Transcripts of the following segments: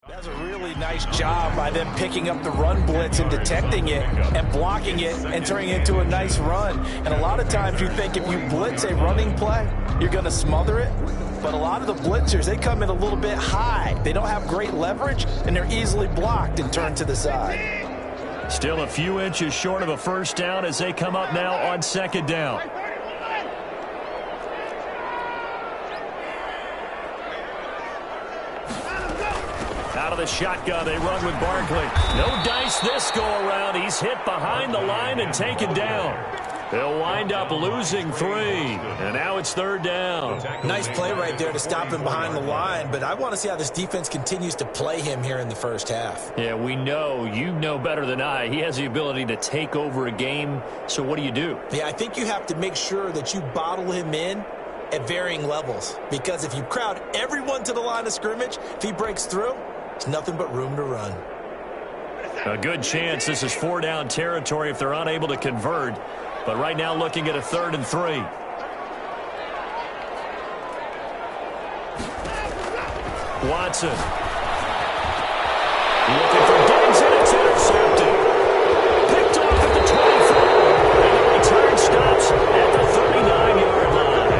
That's a really nice job by them picking up the run blitz and detecting it and blocking it and turning it into a nice run. And a lot of times you think if you blitz a running play, you're going to smother it. But a lot of the blitzers, they come in a little bit high. They don't have great leverage, and they're easily blocked and turned to the side. Still a few inches short of a first down as they come up now on second down. Out of the shotgun, they run with Barkley. No dice this go around. He's hit behind the line and taken down. They'll wind up losing 3, and now it's third down. Nice play right there to stop him behind the line, but I want to see how this defense continues to play him here in the first half. Yeah, we know. You know better than I. He has the ability to take over a game, so what do you do? Yeah, I think you have to make sure that you bottle him in at varying levels, because if you crowd everyone to the line of scrimmage, if he breaks through, there's nothing but room to run. A good chance this is 4-down territory if they're unable to convert. But right now looking at a 3rd and 3. Watson. Looking for Diggs, and it's intercepted. Picked off at the 24. And the return stops at the 39-yard line.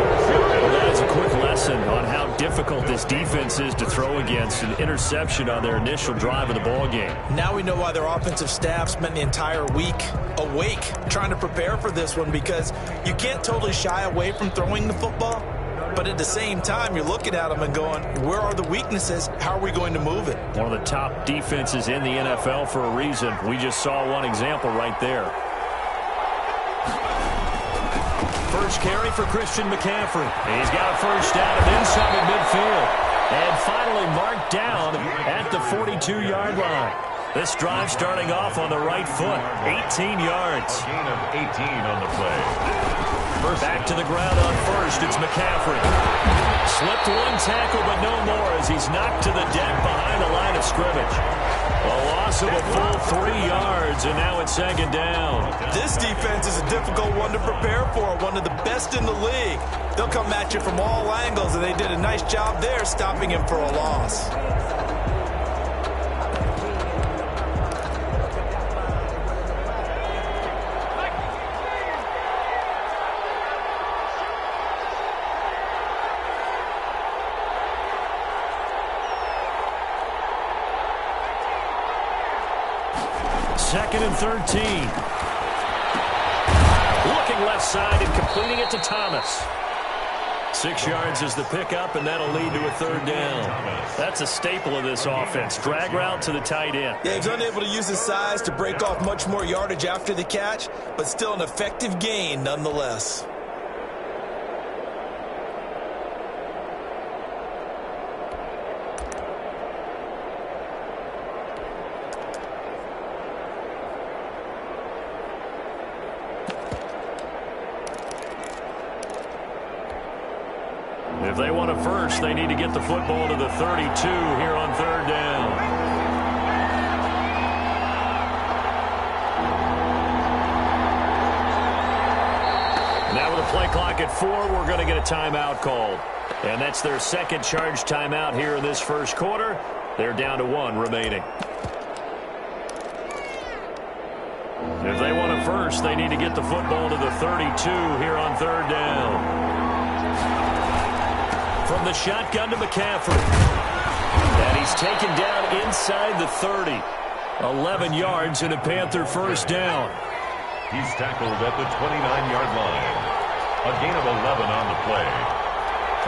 Well, that is a quick lesson on how difficult this defense is to throw against. An interception on their initial drive of the ball game. Now we know why their offensive staff spent the entire week awake trying to prepare for this one, because you can't totally shy away from throwing the football, but at the same time you're looking at them and going, where are the weaknesses? How are we going to move it? One of the top defenses in the NFL for a reason. We just saw one example right there. First carry for Christian McCaffrey. He's got a first down and inside of midfield. And finally marked down at the 42-yard line. This drive starting off on the right foot. 18 yards. Gain of 18 on the play. Back to the ground on first. It's McCaffrey. Slipped one tackle, but no more as he's knocked to the deck behind the line of scrimmage. A loss of a full 3 yards, and now it's second down. This defense is a difficult one to prepare for, one of the best in the league. They'll come at you from all angles, and they did a nice job there stopping him for a loss. Second and 13. Looking left side and completing it to Thomas. 6 yards is the pickup, and that'll lead to a third down. That's a staple of this offense. Drag route to the tight end. Yeah, he's unable to use his size to break off much more yardage after the catch, but still an effective gain nonetheless. If they want a first, they need to get the football to the 32 here on third down. Now with the play clock at 4, we're going to get a timeout called. And that's their second charge timeout here in this first quarter. They're down to 1 remaining. If they want a first, they need to get the football to the 32 here on third down. From the shotgun to McCaffrey. And he's taken down inside the 30. 11 yards and a Panther first down. He's tackled at the 29-yard line. A gain of 11 on the play.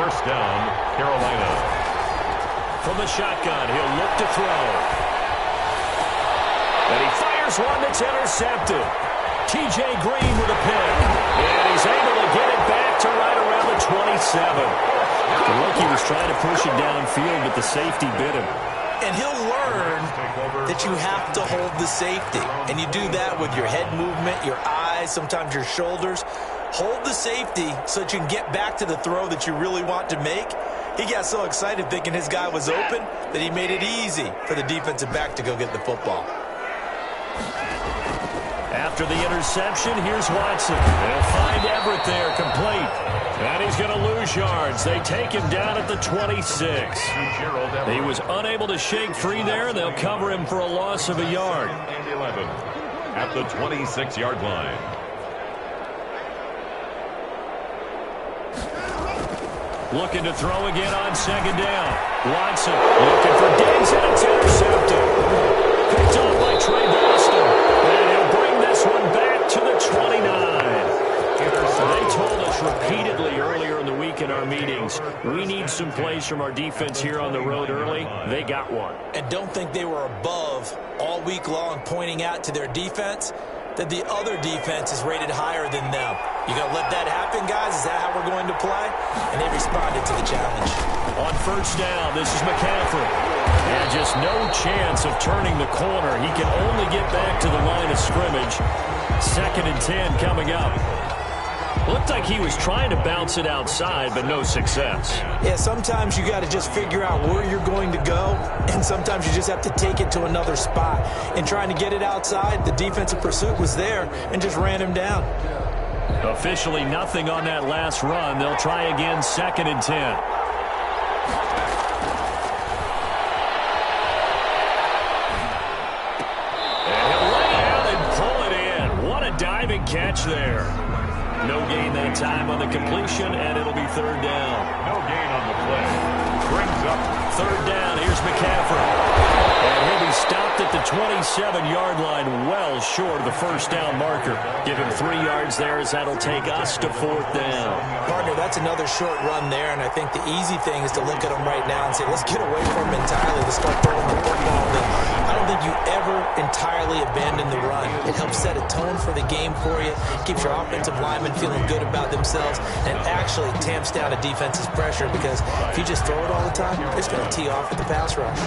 First down, Carolina. From the shotgun, he'll look to throw. And he fires one that's intercepted. T.J. Green with a pick. And he's able to get it back to right around the 27. The rookie was trying to push it downfield, but the safety bit him. And he'll learn that you have to hold the safety. And you do that with your head movement, your eyes, sometimes your shoulders. Hold the safety so that you can get back to the throw that you really want to make. He got so excited thinking his guy was open that he made it easy for the defensive back to go get the football. After the interception, here's Watson. They'll find Everett there, complete. And he's going to lose yards. They take him down at the 26. He was unable to shake free there. They'll cover him for a loss of a yard. And 11 at the 26-yard line. Looking to throw again on second down. Watson looking for Diggs, and it's intercepted. Picked off by Trey Boston. And he'll bring this one back to the 29. They told us repeatedly earlier in the week in our meetings, we need some plays from our defense here on the road early. They got one. And don't think they were above all week long pointing out to their defense that the other defense is rated higher than them. You going to let that happen, guys? Is that how we're going to play? And they responded to the challenge. On first down, this is McCaffrey. And just no chance of turning the corner. He can only get back to the line of scrimmage. 2nd and 10 coming up. Looked like he was trying to bounce it outside, but no success. Yeah, sometimes you got to just figure out where you're going to go, and sometimes you just have to take it to another spot. And trying to get it outside, the defensive pursuit was there and just ran him down. Officially nothing on that last run. They'll try again, 2nd and 10. And he'll lay out and pull it in. What a diving catch there. No gain that time on the completion, and it'll be 3rd down. No gain on the play. Brings up 3rd down. Here's McCaffrey. And he'll be stopped at the 27-yard line, well short of the first down marker. Give him 3 yards there as that'll take us to 4th down. Partner, that's another short run there, and I think the easy thing is to look at him right now and say, let's get away from him entirely. Let's start throwing the football. But I don't think you ever entirely abandon the run. It helps set a tone for the game for you, keeps your offensive linemen feeling good about themselves, and actually tamps down a defense's pressure, because if you just throw it all the time, it's going to tee off with the pass rush.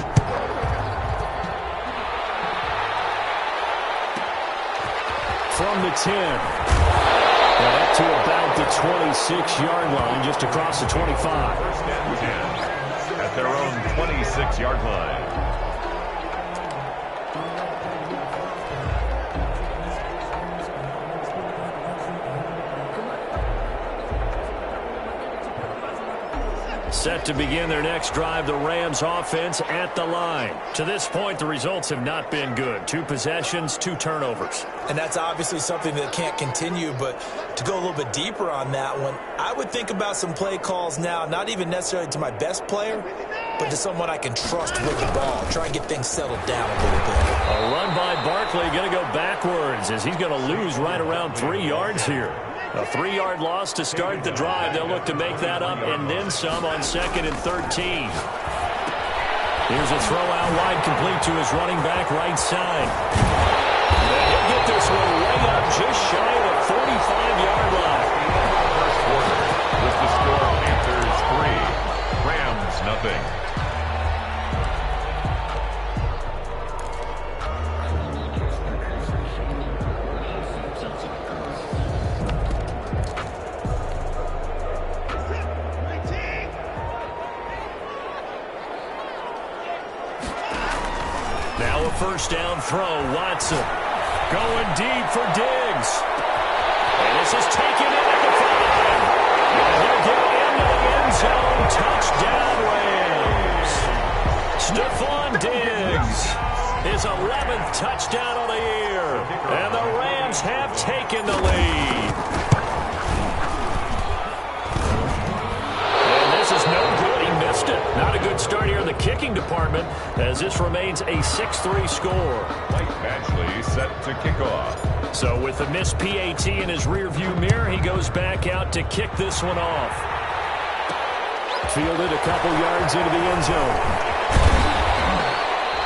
From the 10. And up to about the 26-yard line, just across the 25. 1st and 10 at their own 26-yard line. Set to begin their next drive, the Rams offense at the line. To this point, the results have not been good. 2 possessions, 2 turnovers. And that's obviously something that can't continue, but to go a little bit deeper on that one, I would think about some play calls now, not even necessarily to my best player, but to someone I can trust with the ball. Try and get things settled down a little bit. A run by Barkley, going to go backwards as he's going to lose right around 3 yards here. A 3-yard loss to start the drive. They'll look to make that up and then some on 2nd and 13. Here's a throw out wide, complete to his running back right side. And he'll get this one way up just shy of the 45-yard line. First quarter with the score Panthers 3, Rams nothing. Now a first down throw. Watson going deep for Diggs. And this is taken in at the 5. And he'll get into the end zone. Touchdown Rams. Stephon Diggs, his 11th touchdown of the year. And the Rams have taken the lead. And this is no good. He missed it. Not a good start here in the kicking department, as this remains a 6-3 score. Mike Badgley set to kick off. So with the missed PAT in his rearview mirror, he goes back out to kick this one off. Fielded a couple yards into the end zone.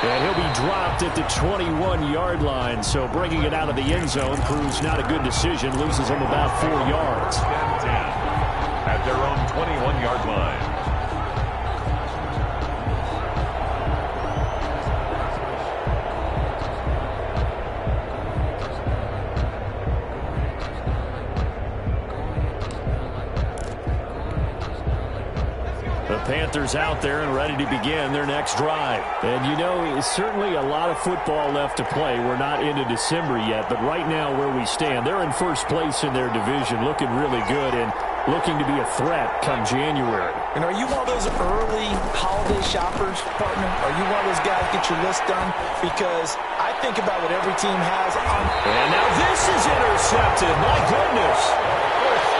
And he'll be dropped at the 21-yard line. So bringing it out of the end zone proves not a good decision. Loses him about 4 yards. 10 at their own 21-yard line. Panthers out there and ready to begin their next drive. And you know, it's certainly a lot of football left to play. We're not into December yet, but right now where we stand, they're in first place in their division, looking really good. And looking to be a threat come January. And are you one of those early holiday shoppers, partner? Are you one of those guys get your list done? Because I think about what every team has on. And now this is intercepted. My goodness.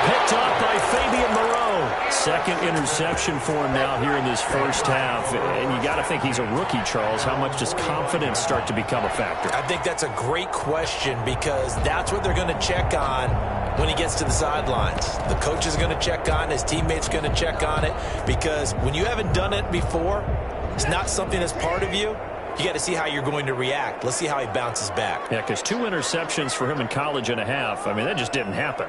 Picked off by Fabian Moreau. Second interception for him now here in this first half. And you got to think he's a rookie, Charles. How much does confidence start to become a factor? I think that's a great question because that's what they're going to check on when he gets to the sidelines. The coach is going to check on, his teammates going to check on it, because when you haven't done it before, it's not something that's part of you. You got to see how you're going to react. Let's see how he bounces back. Yeah, because 2 interceptions for him in college and a half. I mean, that just didn't happen.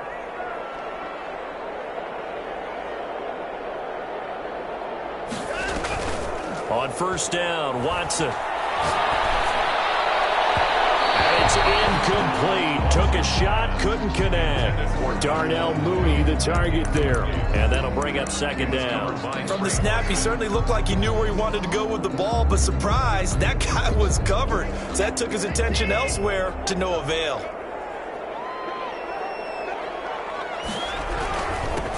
On first down, Watson. And it's incomplete. Took a shot, couldn't connect. Darnell Mooney, the target there. And that'll bring up second down. From the snap, he certainly looked like he knew where he wanted to go with the ball, but surprise, that guy was covered. So that took his attention elsewhere to no avail.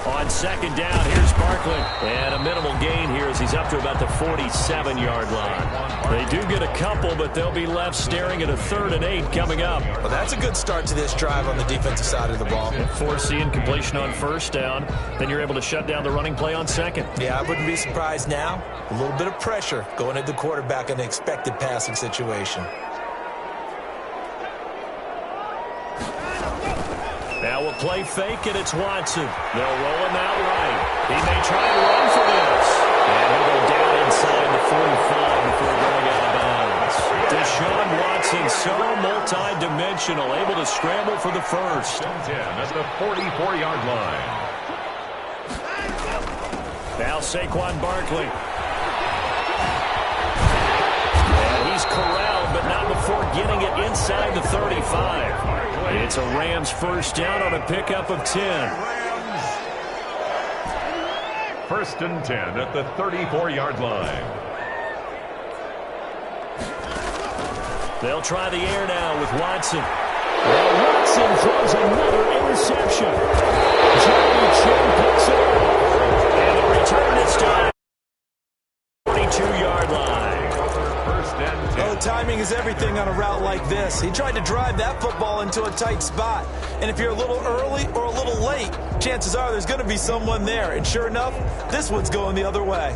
On second down, here's Barkley. And a minimal gain here as he's up to about the 47-yard line. They do get a couple, but they'll be left staring at a 3rd and 8 coming up. Well, that's a good start to this drive on the defensive side of the ball. Force the incompletion on first down. Then you're able to shut down the running play on second. Yeah, I wouldn't be surprised now. A little bit of pressure going at the quarterback in an expected passing situation. Now we'll play fake, and it's Watson. They'll roll him out right. He may try to run for this. And he'll go down inside the 45 before going out of bounds. Deshaun Watson, so multi-dimensional, able to scramble for the first. 10 at the 44-yard line. Now Saquon Barkley. And he's corralled, but not before getting it inside the 35. It's a Rams first down on a pickup of 10. First and 10 at the 34-yard line. They'll try the air now with Watson. Well, Watson throws another interception. Johnny Chin picks it up. And the return is done. 42-yard line. Oh, timing is everything on a route like this. He tried to drive that football into a tight spot. And if you're a little early or a little late, chances are there's going to be someone there. And sure enough, this one's going the other way.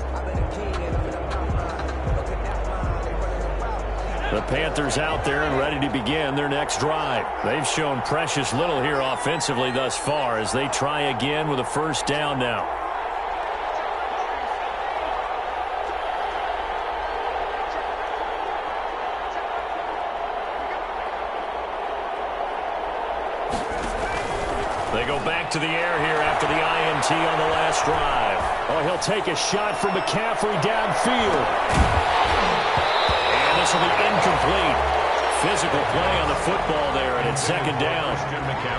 The Panthers out there and ready to begin their next drive. They've shown precious little here offensively thus far as they try again with a first down now. They go back to the air here after the INT on the last drive. Oh, he'll take a shot from McCaffrey downfield. And this will be incomplete. Physical play on the football there, and it's second down.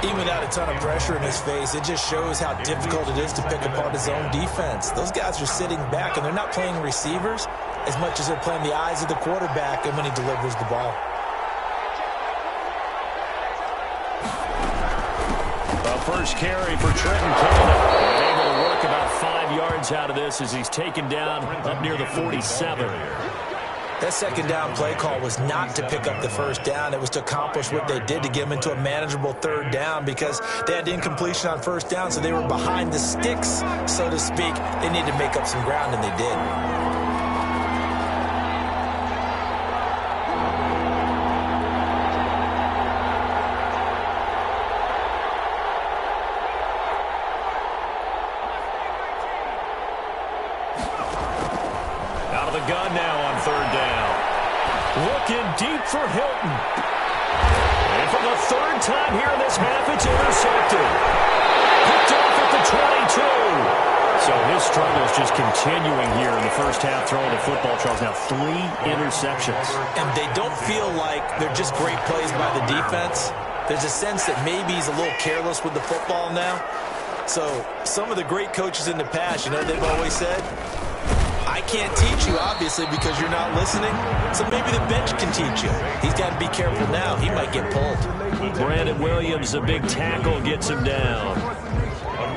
Even without a ton of pressure in his face, it just shows how difficult it is to pick apart his own defense. Those guys are sitting back, and they're not playing receivers as much as they're playing the eyes of the quarterback and when he delivers the ball. First carry for Trenton Cannon. And able to work about 5 yards out of this as he's taken down up near the 47. That second down play call was not to pick up the first down. It was to accomplish what they did to get them into a manageable third down because they had incompletion on first down, so they were behind the sticks, so to speak. They needed to make up some ground, and they did. Gun now on third down. Looking deep for Hilton. And for the third time here in this half, it's intercepted. Picked off at the 22. So his struggles just continuing here in the first half throwing the football, Charles. Now 3 interceptions. And they don't feel like they're just great plays by the defense. There's a sense that maybe he's a little careless with the football now. So some of the great coaches in the past, you know, they've always said, I can't teach you, obviously, because you're not listening. So maybe the bench can teach you. He's got to be careful now. He might get pulled. Brandon Williams, a big tackle, gets him down.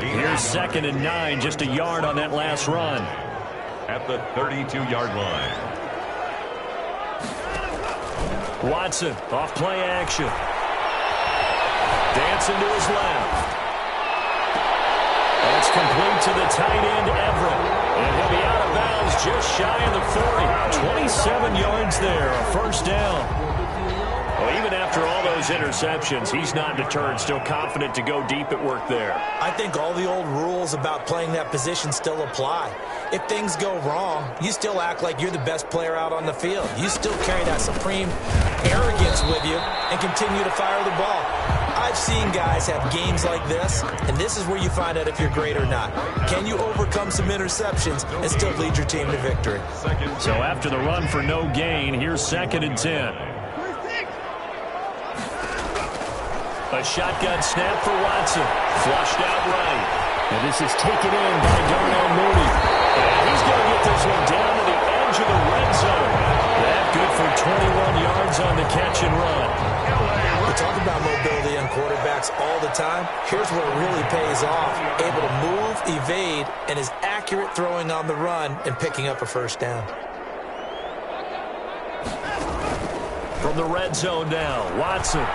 Here's 2nd and 9, just a yard on that last run. At the 32-yard line. Watson, off play action. Dancing to his left. That's complete to the tight end, Everett. And he'll be out of bounds just shy of the 40. 27 yards there, a first down. Well, even after all those interceptions, he's not deterred, still confident to go deep at work there. I think all the old rules about playing that position still apply. If things go wrong, you still act like you're the best player out on the field. You still carry that supreme arrogance with you and continue to fire the ball. I've seen guys have games like this, and this is where you find out if you're great or not. Can you overcome some interceptions and still lead your team to victory? So after the run for no gain, here's 2nd and 10. A shotgun snap for Watson. Flushed out right. And this is taken in by Darnell Mooney. And he's going to get this one down to the edge of the red zone. That good for 21 yards on the catch and run. We talk about mobility on quarterbacks all the time. Here's where it really pays off. Able to move, evade, and is accurate throwing on the run and picking up a first down. From the red zone now, Watson.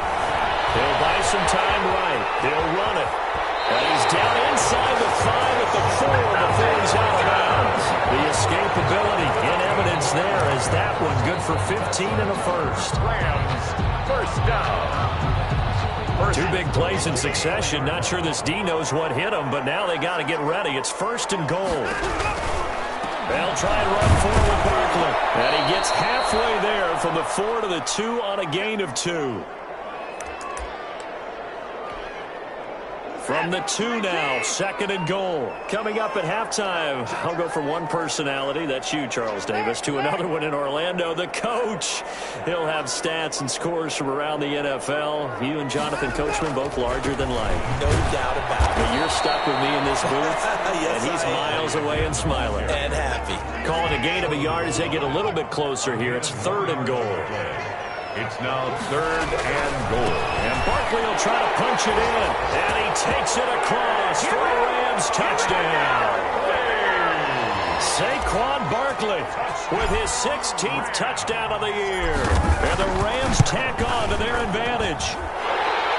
He'll buy some time right. He'll run it. And he's down inside the 5 at the 4 before he's out of bounds. The escapability in evidence there as that one good for 15 and a first. Rams, first down. Two big plays in succession. Not sure this D knows what hit him, but now they got to get ready. It's 1st and goal. They'll try and run forward with Barkley. And he gets halfway there from the 4 to the 2 on a gain of 2. From the 2 now, 2nd and goal. Coming up at halftime, I'll go from one personality, that's you, Charles Davis, to another one in Orlando, the coach. He'll have stats and scores from around the NFL. You and Jonathan Coachman, both larger than life. No doubt about it. But you're stuck with me in this booth, Yes, and he's miles away and smiling. And happy. Calling a gain of a yard as they get a little bit closer here. It's 3rd and goal. It's now 3rd and goal. And Barkley will try to punch it in. And he takes it across for a Rams touchdown. Saquon Barkley with his 16th touchdown of the year. And the Rams tack on to their advantage.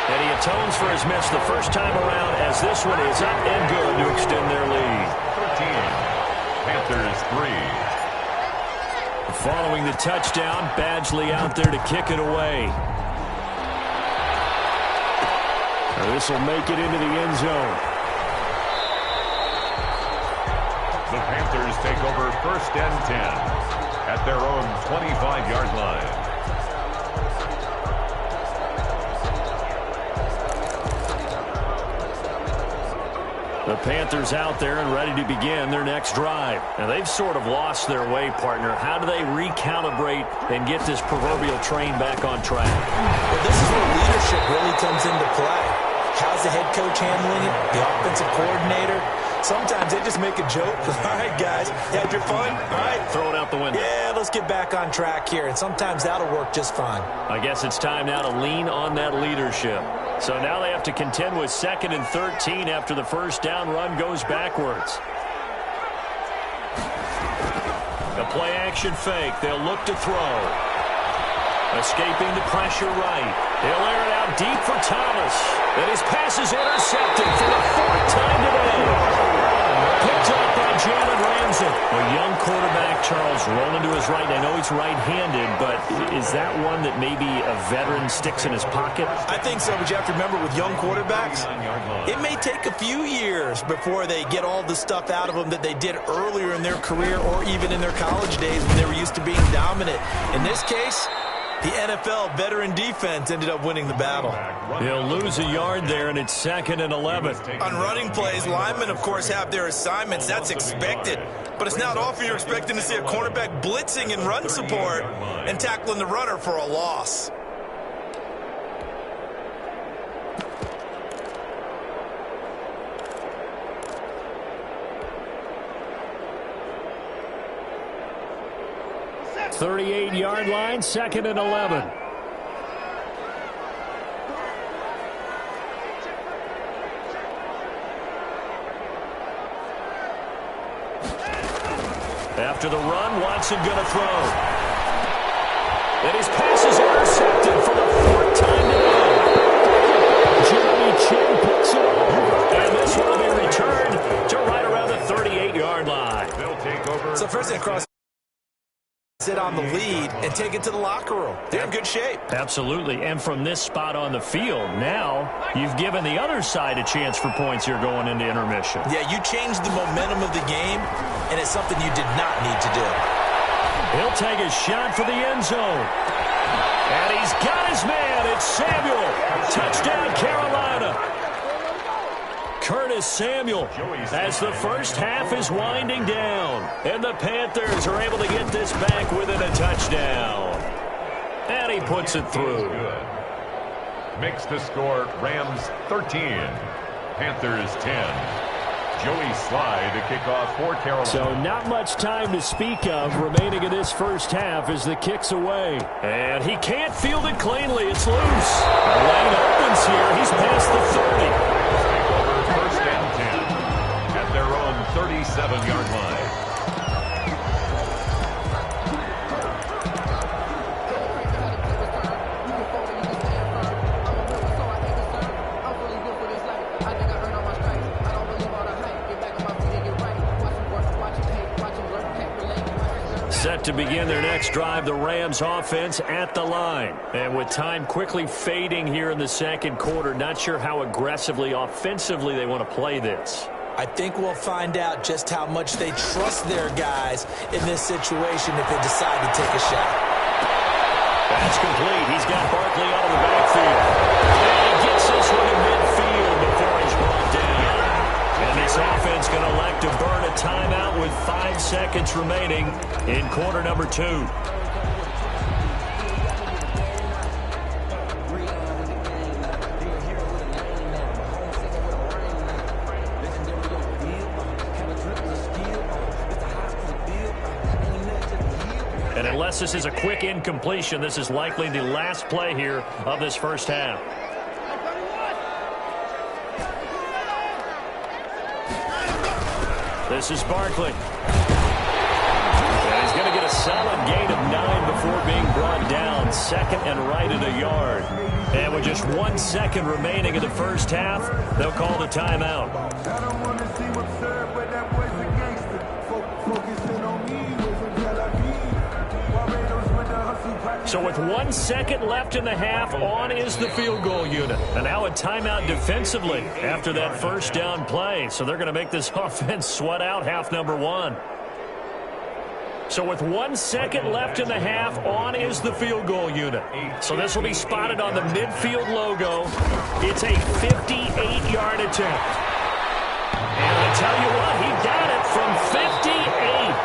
And he atones for his miss the first time around as this one is up and good to extend their lead. 13. Panthers 3. Following the touchdown, Badgley out there to kick it away. This will make it into the end zone. The Panthers take over 1st and 10 at their own 25-yard line. The Panthers out there and ready to begin their next drive. Now, they've sort of lost their way, partner. How do they recalibrate and get this proverbial train back on track? Well, this is where leadership really comes into play. How's the head coach handling it? The offensive coordinator? Sometimes they just make a joke. All right, guys, you had your fun? All right. Throw it out the window. Yeah, let's get back on track here. And sometimes that'll work just fine. I guess it's time now to lean on that leadership. So now they have to contend with 2nd and 13 after the first down run goes backwards. The play action fake. They'll look to throw. Escaping the pressure right. He'll air it out deep for Thomas. And his pass is intercepted for the 4th time today. Picked up by Jalen Ramsey. A young quarterback, Charles, rolling to his right. I know he's right-handed, but is that one that maybe a veteran sticks in his pocket? I think so, but you have to remember with young quarterbacks, it may take a few years before they get all the stuff out of them that they did earlier in their career or even in their college days when they were used to being dominant. In this case, the NFL veteran defense ended up winning the battle. He'll lose a yard there, and it's 2nd and 11. On running plays, linemen, of course, have their assignments. That's expected. But it's not often you're expecting to see a cornerback blitzing in run support and tackling the runner for a loss. .38-yard line, 2nd and 11. After the run, Watson going to throw. And his pass is intercepted for the fourth time today. Jeremy Chinn picks it up. And this will be returned to right around the 38-yard line. They'll take over. So first and cross. Sit on the lead and take it to the locker room. They're in good shape. Absolutely. And from this spot on the field, now you've given the other side a chance for points here going into intermission. Yeah, you changed the momentum of the game, and it's something you did not need to do. He'll take a shot for the end zone. And he's got his man. It's Samuel. Touchdown, Carolina. Curtis Samuel as the first half is winding down. And the Panthers are able to get this back within a touchdown. And he puts it through. Makes the score Rams 13, Panthers 10. Joey Slye to kick off for Carolina. So not much time to speak of remaining in this first half as the kick's away. And he can't field it cleanly. It's loose. The lane opens here. He's past the 30. First and 10 at their own 37-yard line. Set to begin their next drive, the Rams offense at the line. And with time quickly fading here in the second quarter, not sure how aggressively, offensively they want to play this. I think we'll find out just how much they trust their guys in this situation if they decide to take a shot. That's complete. He's got Barkley out of the backfield. And he gets this one in midfield before he's brought down. And this offense going to elect to burn a timeout with 5 seconds remaining in quarter number 2. And unless this is a quick incompletion, this is likely the last play here of this first half. This is Barkley. And he's going to get a solid gain of 9 before being brought down. Second and right at a yard. And with just 1 second remaining in the first half, they'll call the timeout. So with 1 second left in the half, on is the field goal unit. And now a timeout defensively after that first down play. So they're going to make this offense sweat out half number 1. So with 1 second left in the half, on is the field goal unit. So this will be spotted on the midfield logo. It's a 58-yard attempt. And I tell you what, he got it from 58.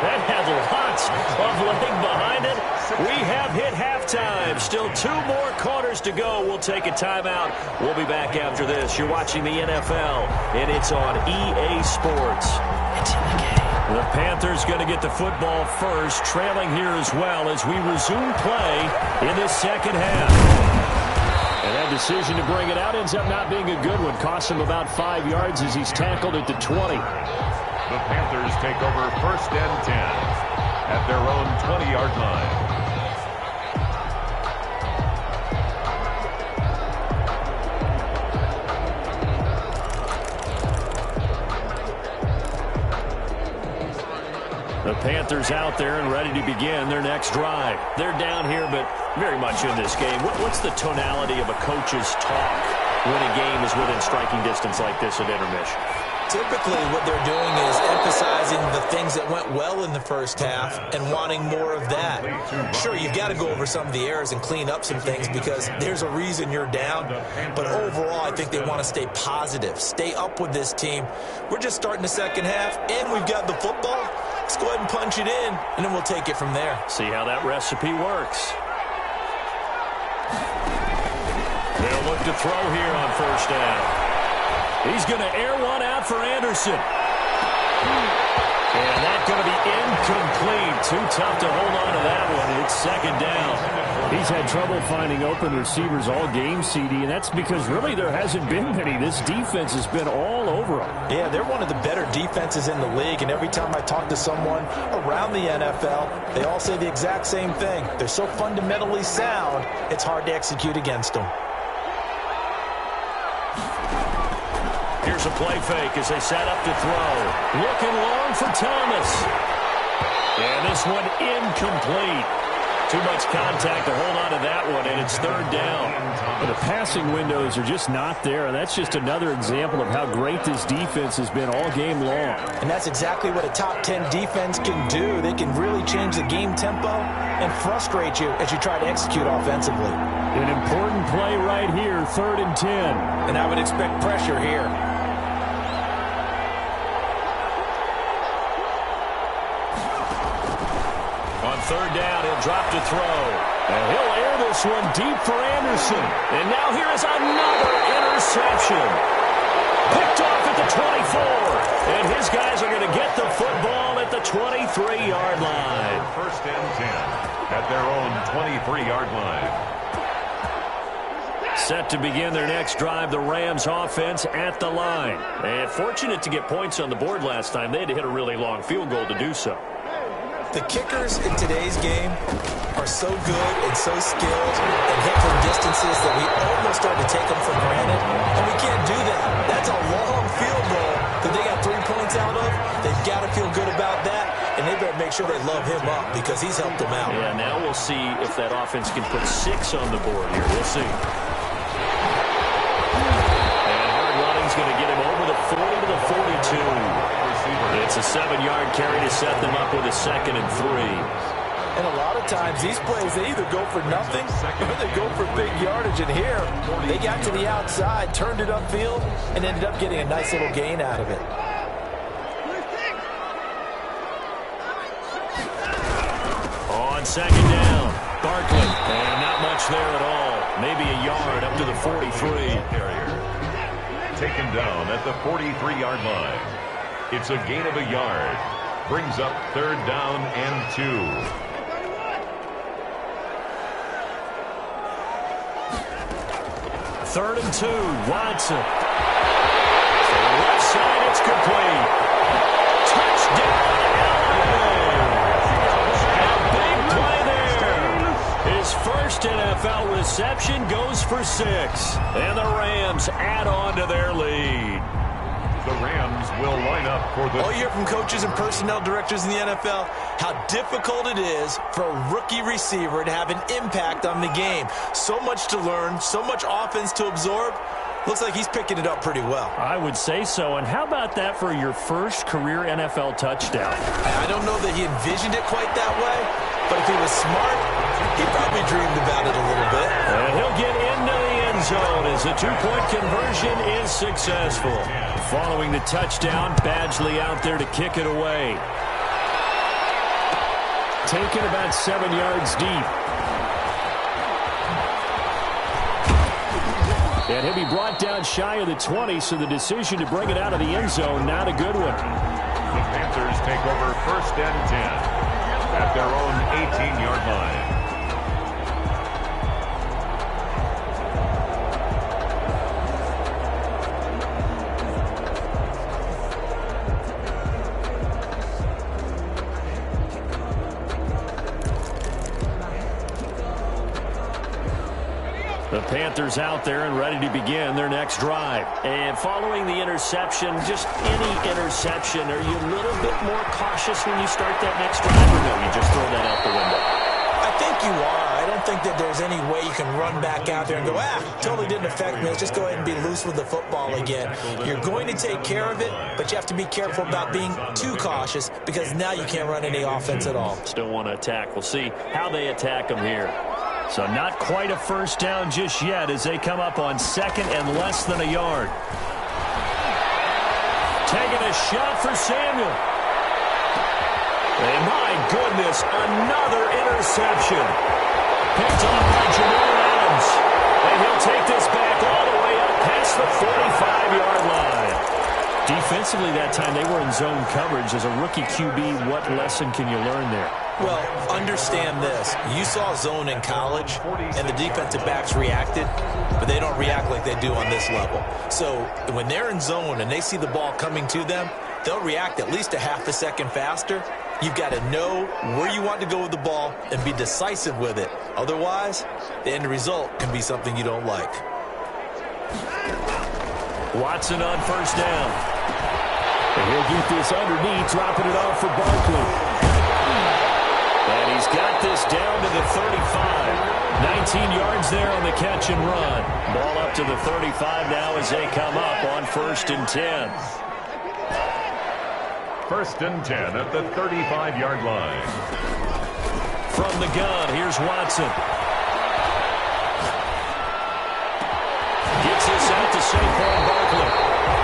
That had lots of leg behind it. We have hit halftime. Still 2 more quarters to go. We'll take a timeout. We'll be back after this. You're watching the NFL, and it's on EA Sports. It's in the game. The Panthers going to get the football first, trailing here as well as we resume play in this second half. And that decision to bring it out ends up not being a good one. Costs him about 5 yards as he's tackled at the 20. The Panthers take over first and 10 at their own 20-yard line. The Panthers out there and ready to begin their next drive. They're down here, but very much in this game. What's the tonality of a coach's talk when a game is within striking distance like this at intermission? Typically, what they're doing is emphasizing the things that went well in the first half and wanting more of that. Sure, you've got to go over some of the errors and clean up some things because there's a reason you're down. But overall, I think they want to stay positive, stay up with this team. We're just starting the second half, and we've got the football. Let's go ahead and punch it in, and then we'll take it from there. See how that recipe works. They'll look to throw here on first down. He's going to air one out for Anderson. And that's going to be incomplete. Too tough to hold on to that one. It's second down. He's had trouble finding open receivers all game, CD, and that's because really there hasn't been many. This defense has been all over them. Yeah, they're one of the better defenses in the league, and every time I talk to someone around the NFL, they all say the exact same thing. They're so fundamentally sound, it's hard to execute against them. Here's a play fake as they set up to throw. Looking long for Thomas. And this one incomplete. Too much contact to hold on to that one, and it's third down. But the passing windows are just not there, and that's just another example of how great this defense has been all game long. And that's exactly what a top 10 defense can do. They can really change the game tempo and frustrate you as you try to execute offensively. An important play right here, 3rd and 10. And I would expect pressure here. On third down, he'll drop to throw. And he'll air this one deep for Anderson. And now here is another interception. Picked off at the 24. And his guys are going to get the football at the 23-yard line. First and 10 at their own 23-yard line. Set to begin their next drive, the Rams offense at the line. And fortunate to get points on the board last time. They had to hit a really long field goal to do so. The kickers in today's game are so good and so skilled and hit from distances that we almost start to take them for granted. And we can't do that. That's a long field goal that they got 3 points out of. They've got to feel good about that, and they better make sure they love him up because he's helped them out. Yeah, now we'll see if that offense can put 6 on the board here. We'll see. And hard running's going to get him over the 40 to the 42. It's a 7-yard carry to set them up with a 2nd and 3. And a lot of times, these plays, they either go for nothing or they go for big yardage. And here, they got to the outside, turned it upfield, and ended up getting a nice little gain out of it. On second down, Barkley. And not much there at all. Maybe a yard up to the 43. Taken down at the 43-yard line. It's a gain of a yard. Brings up 3rd down and 2. Third and 2, Watson. To the left side, it's complete. Touchdown, LA! A big play there. His first NFL reception goes for 6. And the Rams add on to their lead. The Rams will line up for the... All you hear from coaches and personnel directors in the NFL, how difficult it is for a rookie receiver to have an impact on the game. So much to learn, so much offense to absorb. Looks like he's picking it up pretty well. I would say so. And how about that for your first career NFL touchdown? I don't know that he envisioned it quite that way, but if he was smart, he probably dreamed about it a little bit. And he'll get into the end zone as the 2-point conversion is successful. Following the touchdown, Badgley out there to kick it away. Taken about 7 yards deep. And he'll be brought down shy of the 20, so the decision to bring it out of the end zone, not a good one. The Panthers take over 1st and 10 at their own 18-yard line. The Panthers out there and ready to begin their next drive. And following the interception, just any interception, are you a little bit more cautious when you start that next drive, or no, you just throw that out the window? I think you are. I don't think that there's any way you can run back out there and go, totally didn't affect me. Let's just go ahead and be loose with the football again. You're going to take care of it, but you have to be careful about being too cautious because now you can't run any offense at all. Still want to attack. We'll see how they attack them here. So not quite a first down just yet as they come up on 2nd and less than a yard. Taking a shot for Samuel. And my goodness, another interception. Picked off by Jamal Adams. And he'll take this back all the way up past the 45-yard line. Defensively that time, they were in zone coverage. As a rookie QB, what lesson can you learn there? Well, understand this. You saw zone in college, and the defensive backs reacted, but they don't react like they do on this level. So when they're in zone and they see the ball coming to them, they'll react at least a half a second faster. You've got to know where you want to go with the ball and be decisive with it. Otherwise, the end result can be something you don't like. Watson on first down. And he'll get this underneath, dropping it off for Barkley. And he's got this down to the 35. 19 yards there on the catch and run. Ball up to the 35 now as they come up on 1st and 10. 1st and 10 at the 35-yard line. From the gun, here's Watson. Gets this out to Saquon Barkley.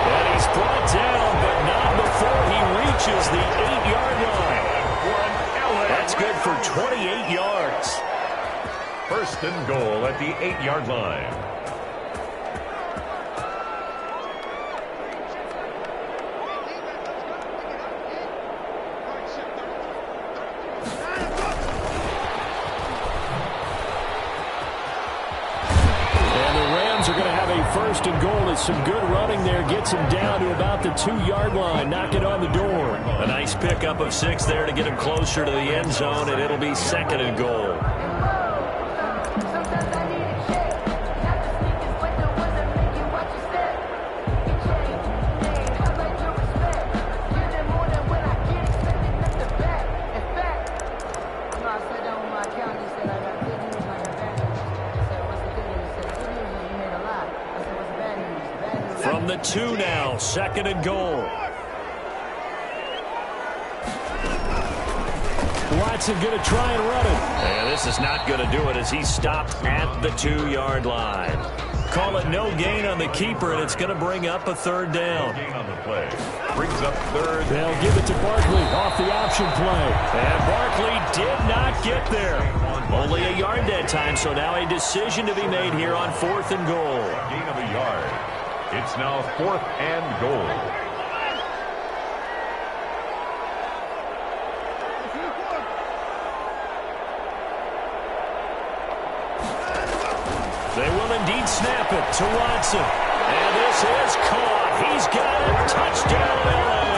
And he's brought down, but not before he reaches the 8-yard line. That's good for 28 yards. 1st and goal at the 8-yard line. Are going to have a 1st and goal. As some good running there gets him down to about the 2-yard line. Knock it on the door. A nice pickup of 6 there to get him closer to the end zone, and it'll be 2nd and goal. From the 2 now, 2nd and goal. Watson going to try and run it. And this is not going to do it as he's stopped at the 2-yard line. Call it no gain on the keeper, and it's going to bring up a 3rd down. Gain on the play. Brings up 3rd. They'll give it to Barkley off the option play. And Barkley did not get there. Only a yard that time, so now a decision to be made here on 4th and goal. Gain of a yard. It's now 4th and goal. They will indeed snap it to Watson. And this is caught. He's got it. Touchdown, LA.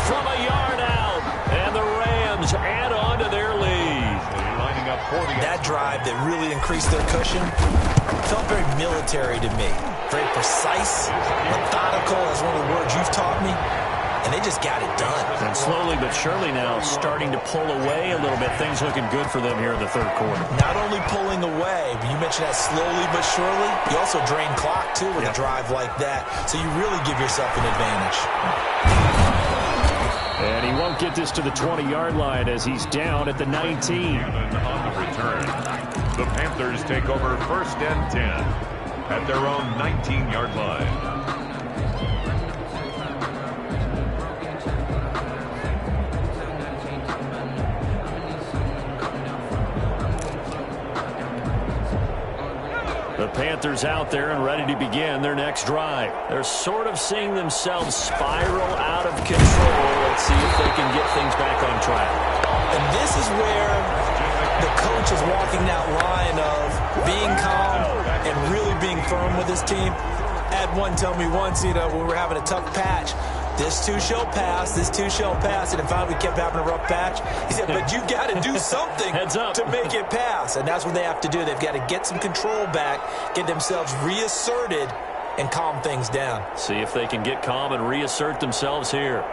From a yard out. And the Rams add on to their lead. Lining up for that drive that really increased their cushion felt very military to me. Very precise, methodical, that's one of the words you've taught me. And they just got it done. And slowly but surely now starting to pull away a little bit. Things looking good for them here in the 3rd quarter. Not only pulling away, but you mentioned that slowly but surely. You also drain clock, too, with a drive like that. So you really give yourself an advantage. And he won't get this to the 20-yard line as he's down at the 19. On the return, the Panthers take over 1st and 10 at their own 19-yard line. The Panthers out there and ready to begin their next drive. They're sort of seeing themselves spiral out of control. Let's see if they can get things back on track. And this is where the coach is walking that line of being calm and really being firm with his team. I had one tell me once, when we were having a tough patch, this too shall pass, this too shall pass, and finally we kept having a rough patch. He said, but you got to do something to make it pass, and that's what they have to do. They've got to get some control back, get themselves reasserted, and calm things down. See if they can get calm and reassert themselves here.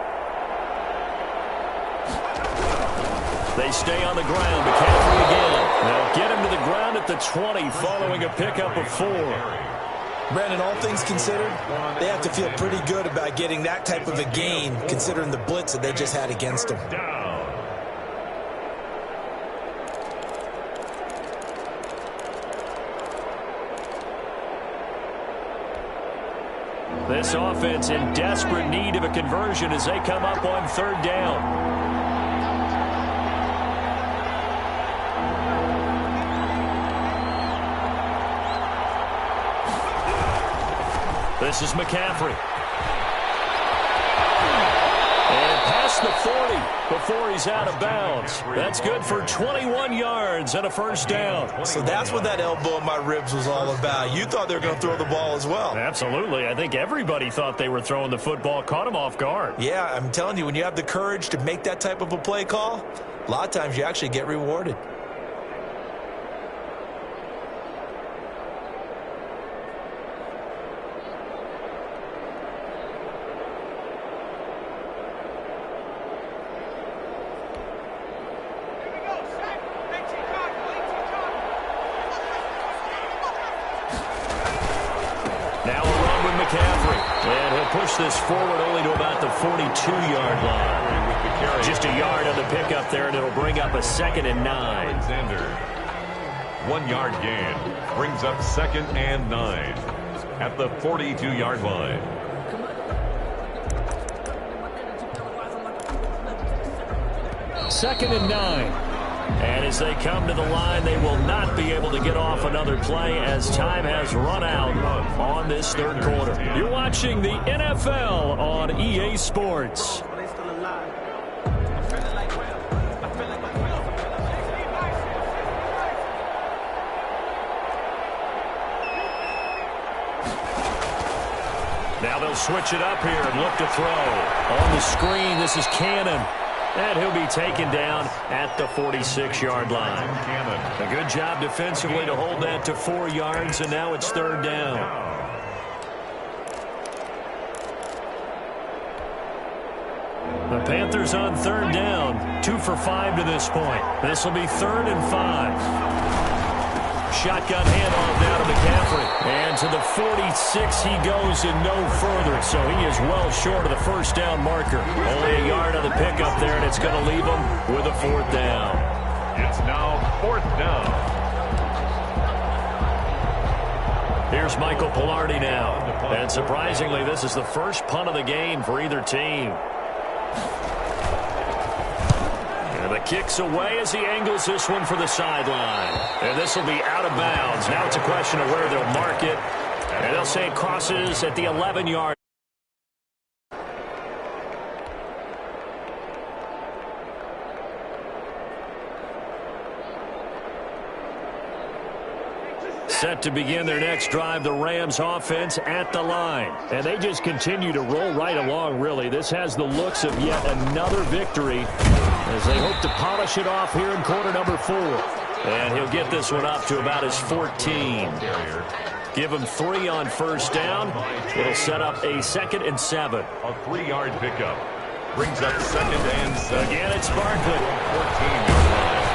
They stay on the ground. McCaffrey again. They'll get him to the ground at the 20 following a pickup of 4. Brandon, all things considered, they have to feel pretty good about getting that type of a gain considering the blitz that they just had against them. This offense in desperate need of a conversion as they come up on 3rd down. This is McCaffrey. past the 40 before he's out of bounds. That's good for 21 yards and a first down. So that's what that elbow in my ribs was all about. You thought they were going to throw the ball as well. Absolutely. I think everybody thought they were throwing the football, caught him off guard. Yeah, I'm telling you, when you have the courage to make that type of a play call, a lot of times you actually get rewarded. Now a run with McCaffrey. And he'll push this forward only to about the 42-yard line. Just a yard on the pickup there, and it'll bring up a 2nd and 9. Alexander. 1-yard gain. Brings up 2nd and 9 at the 42-yard line. Second and 9. And as they come to the line, they will not be able to get off another play as time has run out on this third quarter. You're watching the NFL on EA Sports. Now they'll switch it up here and look to throw. On the screen, this is Cannon. And he'll be taken down at the 46-yard line. A good job defensively to hold that to 4 yards, and now it's 3rd down. The Panthers on 3rd down, 2 for 5 to this point. This will be 3rd and 5. Shotgun handoff now to McCaffrey. And to the 46 he goes and no further. So he is well short of the first down marker. Only a yard on the pickup there, and it's going to leave him with a 4th down. It's now 4th down. Here's Michael Palardy now. And surprisingly, this is the first punt of the game for either team. And the kick's away as he angles this one for the sideline. And this will be out of bounds. Now it's a question of where they'll mark it. And they'll say it crosses at the 11-yard. Set to begin their next drive, the Rams offense at the line. And they just continue to roll right along, really. This has the looks of yet another victory as they hope to polish it off here in quarter number 4. And he'll get this one up to about his 14. Give him 3 on first down. It'll set up a 2nd and 7. A 3-yard pickup. Brings up 2nd and 7. Again, it's Barkley. 14-yard line.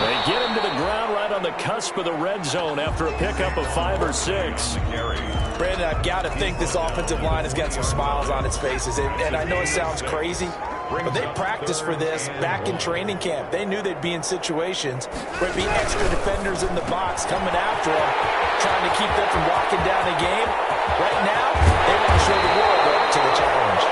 They get him to the ground right on the cusp of the red zone after a pickup of 5 or 6. Brandon, I've got to think this offensive line has got some smiles on its faces. And I know it sounds crazy, but they practiced for this back in training camp. They knew they'd be in situations where there'd be extra defenders in the box coming after them, trying to keep them from locking down a game. Right now, they want to show the world they're up to the challenge.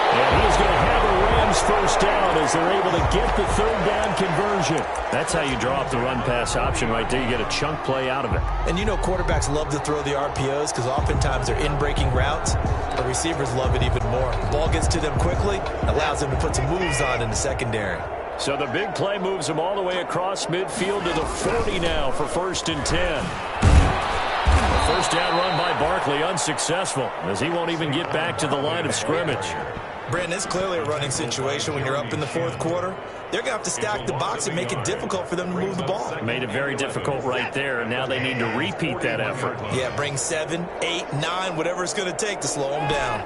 And he's going to have a Rams first down as they're able to get the 3rd down conversion. That's how you draw up the run-pass option right there. You get a chunk play out of it. And you know quarterbacks love to throw the RPOs because oftentimes they're in-breaking routes. The receivers love it even more. The ball gets to them quickly, allows them to put some moves on in the secondary. So the big play moves them all the way across midfield to the 40 now for 1st and 10. The first down run by Barkley unsuccessful as he won't even get back to the line of scrimmage. Brandon, it's clearly a running situation when you're up in the 4th quarter. They're going to have to stack the box and make it difficult for them to move the ball. Made it very difficult right there, and now they need to repeat that effort. Yeah, bring 7, 8, 9, whatever it's going to take to slow them down.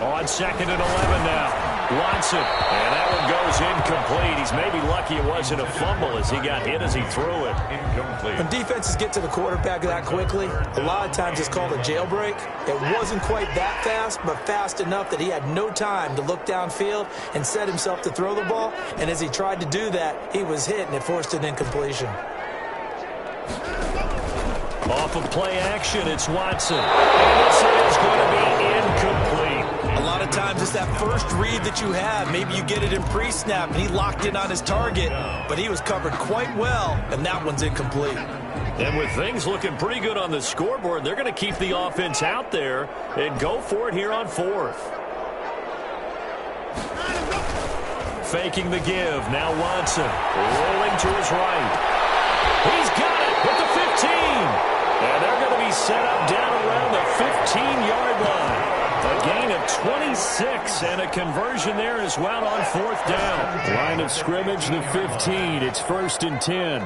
On 2nd and 11 now. Watson, and that one goes incomplete. He's maybe lucky it wasn't a fumble as he got hit as he threw it. Incomplete. When defenses get to the quarterback that quickly, a lot of times it's called a jailbreak. It wasn't quite that fast, but fast enough that he had no time to look downfield and set himself to throw the ball. And as he tried to do that, he was hit, and it forced an incompletion. Off of play action, it's Watson. And this is going to be incomplete. A lot of times it's that first read that you have. Maybe you get it in pre-snap, and he locked in on his target, but he was covered quite well, and that one's incomplete. And with things looking pretty good on the scoreboard, they're going to keep the offense out there and go for it here on 4th. Faking the give. Now Watson rolling to his right. He's got it with the 15. And they're going to be set up down around the 15-yard line. A gain of 26 and a conversion there as well on 4th down. Line of scrimmage, the 15. It's 1st and 10.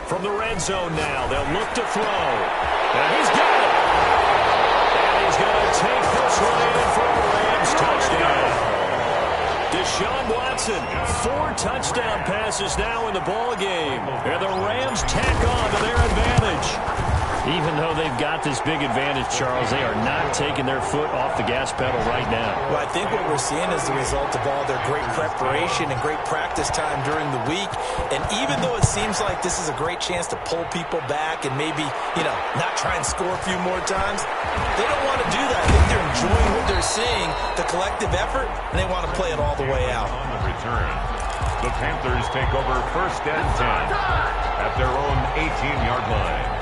From the red zone now, they'll look to throw. And he's got it. And he's going to take this one in for a Rams touchdown. Deshaun Watson, 4 touchdown passes now in the ball game. And the Rams tack on to their advantage. Even though they've got this big advantage, Charles, they are not taking their foot off the gas pedal right now. Well, I think what we're seeing is the result of all their great preparation and great practice time during the week. And even though it seems like this is a great chance to pull people back and maybe, not try and score a few more times, they don't want to do that. I think they're enjoying what they're seeing, the collective effort, and they want to play it all the way out. On the return, the Panthers take over 1st and 10 at their own 18-yard line.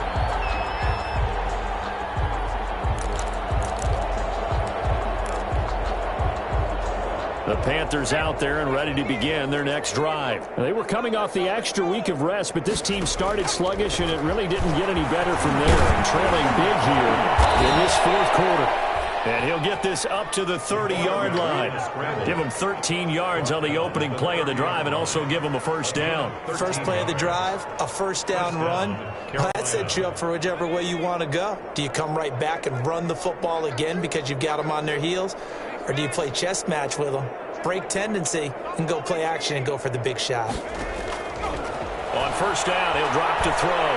The Panthers out there and ready to begin their next drive. They were coming off the extra week of rest, but this team started sluggish, and it really didn't get any better from there. And trailing big here in this 4th quarter. And he'll get this up to the 30-yard line. Give him 13 yards on the opening play of the drive and also give him a 1st down. First play of the drive, a 1st down run. That sets you up for whichever way you want to go. Do you come right back and run the football again because you've got them on their heels? Or do you play chess match with them, break tendency, and go play action and go for the big shot? On 1st down, he'll drop to throw.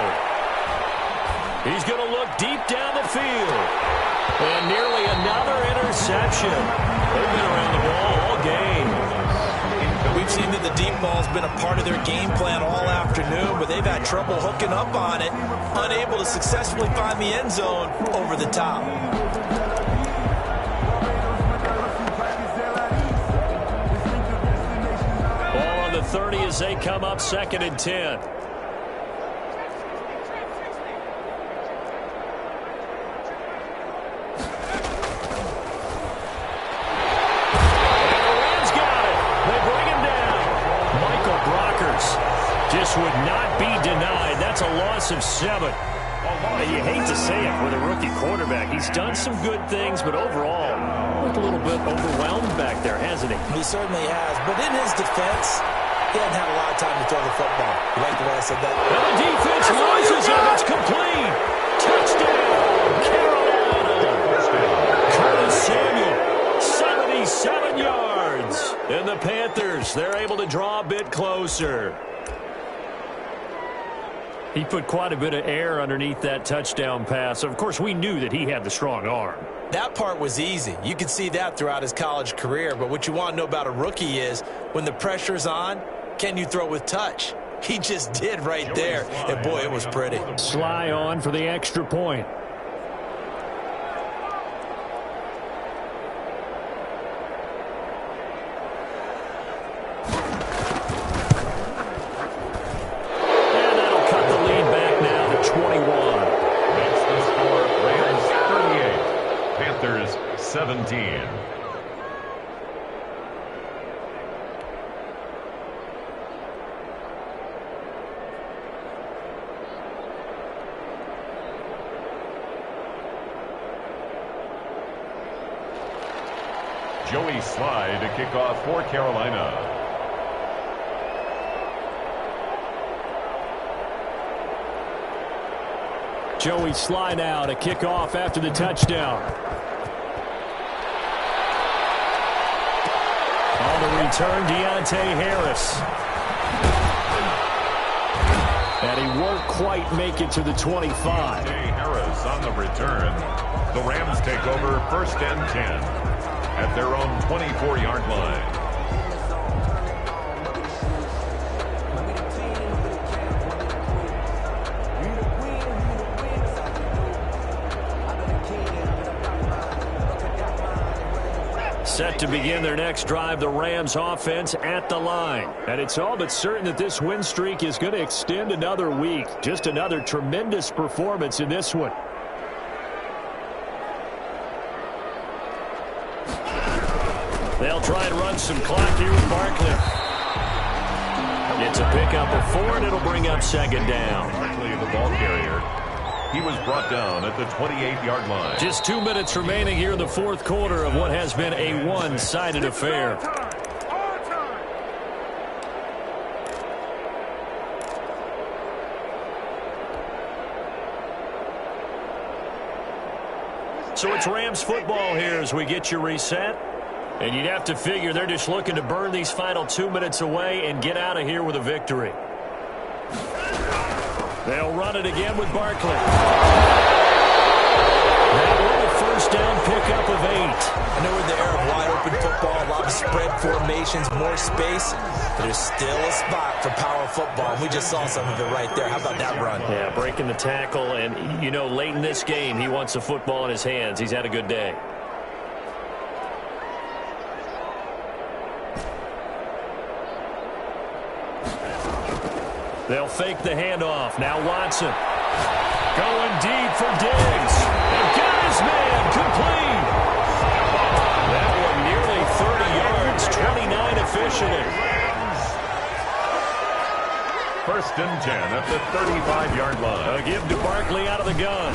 He's going to look deep down the field. And nearly another interception. They've been around the ball all game. We've seen that the deep ball's been a part of their game plan all afternoon, but they've had trouble hooking up on it, unable to successfully find the end zone over the top. Ball on the 30 as they come up 2nd and 10. Just would not be denied. That's a loss of 7. You hate to say it with a rookie quarterback. He's done some good things, but overall, looked a little bit overwhelmed back there, hasn't he? He certainly has. But in his defense, he hasn't had a lot of time to throw the football. You like the way I said that? And the defense loses it. It's complete. Touchdown, Carolina. Curtis Samuel, 77 yards. And the Panthers, they're able to draw a bit closer. He put quite a bit of air underneath that touchdown pass. Of course, we knew that he had the strong arm. That part was easy. You could see that throughout his college career. But what you want to know about a rookie is when the pressure's on, can you throw with touch? He just did right there. And, boy, it was pretty. Sly on for the extra point. Panthers 17. Joey Sly to kick off for Carolina. Joey Sly now to kick off after the touchdown. On the return, Deontay Harris. And he won't quite make it to the 25. Deontay Harris on the return. The Rams take over 1st and 10 at their own 24-yard line. Set to begin their next drive, the Rams offense at the line. And it's all but certain that this win streak is going to extend another week. Just another tremendous performance in this one. They'll try and run some clock here with Barkley. It's a pickup of 4, and it'll bring up second down. Barkley, the ball carrier. He was brought down at the 28-yard line. Just 2 minutes remaining here in the fourth quarter of what has been a one-sided affair. So it's Rams football here as we get you reset. And you'd have to figure they're just looking to burn these final 2 minutes away and get out of here with a victory. They'll run it again with Barkley. That will a first down pickup of 8. I know we're in the era of wide-open football, a lot of spread formations, more space, but there's still a spot for power football, and we just saw some of it right there. How about that run? Yeah, breaking the tackle, and, you know, late in this game, he wants the football in his hands. He's had a good day. They'll fake the handoff. Now Watson. Going deep for Diggs. They've got his man complete. That one nearly 30 yards, 29 officially. First and 10 at the 35-yard line. A give to Barkley out of the gun.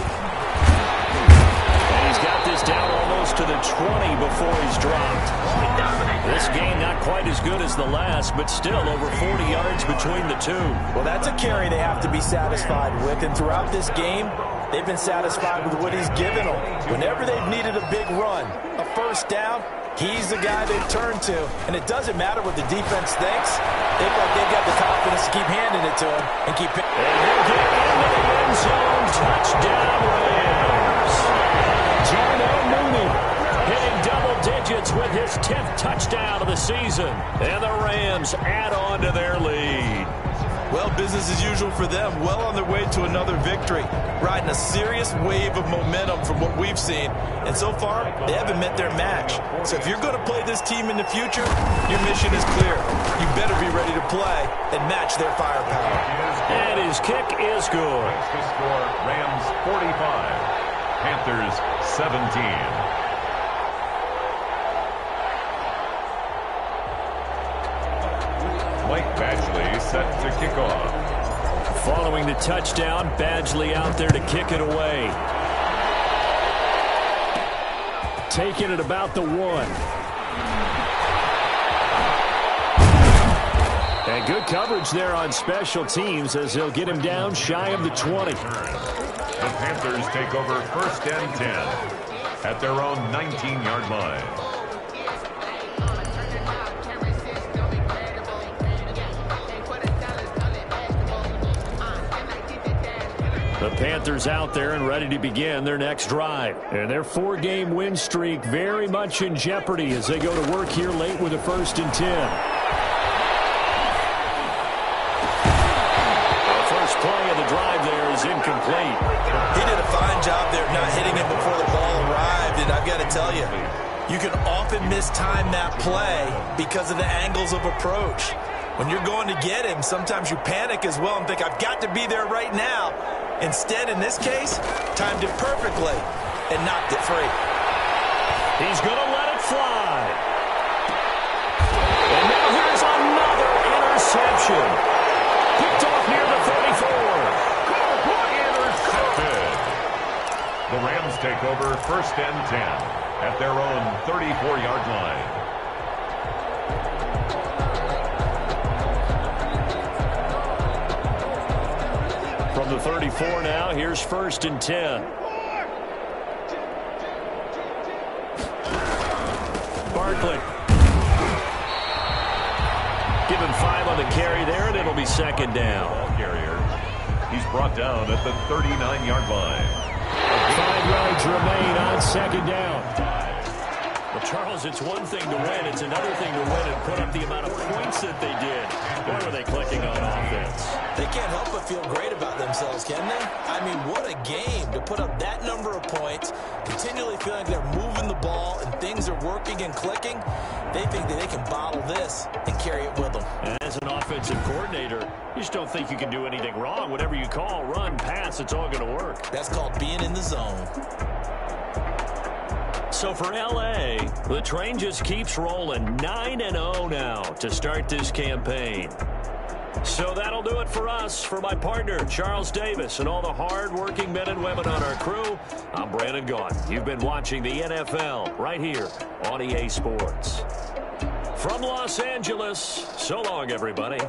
And he's got this down almost to the 20 before he's dropped. This game not quite as good as the last, but still over 40 yards between the two. Well, that's a carry they have to be satisfied with, and throughout this game, they've been satisfied with what he's given them. Whenever they've needed a big run, a first down, he's the guy they've turned to. And it doesn't matter what the defense thinks. They feel like they've got the confidence to keep handing it to him and keep it. And he'll get into the end zone. Touchdown, Rams. Darnell Mooney hitting double digits with his 10th touchdown of the season. And the Rams add on to their lead. Well, business as usual for them. Well on their way to another victory. Riding a serious wave of momentum from what we've seen. And so far, they haven't met their match. So if you're going to play this team in the future, your mission is clear. You better be ready to play and match their firepower. And his kick is good. The score, Rams 45, Panthers 17. Mike Badgley set to kick off. Following the touchdown, Badgley out there to kick it away. Taking it about the 1. And good coverage there on special teams as they'll get him down shy of the 20. The Panthers take over first and 10 at their own 19-yard line. The Panthers out there and ready to begin their next drive. And their 4-game win streak very much in jeopardy as they go to work here late with a first and 10. The first play of the drive there is incomplete. He did a fine job there not hitting him before the ball arrived. And I've got to tell you, you can often mistime that play because of the angles of approach. When you're going to get him, sometimes you panic as well and think, I've got to be there right now. Instead, in this case, timed it perfectly and knocked it free. He's going to let it fly. And now here's another interception. Picked off near the 34. Intercepted. The Rams take over first and 10 at their own 34-yard line. From the 34 now, here's first and 10. Barkley. Give him 5 on the carry there, and it'll be second down. Ball carrier. He's brought down at the 39-yard line. 5 yards remain on second down. The Charles, it's one thing to win. It's another thing to win and put up the amount of points that they did. Why were they clicking on offense? They can't help but feel great about themselves, can they? I mean, what a game to put up that number of points, continually feeling like they're moving the ball and things are working and clicking. They think that they can bottle this and carry it with them. As an offensive coordinator, you just don't think you can do anything wrong. Whatever you call, run, pass, it's all going to work. That's called being in the zone. So for L.A., the train just keeps rolling 9-0 now to start this campaign. So that'll do it for us. For my partner, Charles Davis, and all the hard-working men and women on our crew, I'm Brandon Gaudin. You've been watching the NFL right here on EA Sports. From Los Angeles, so long, everybody.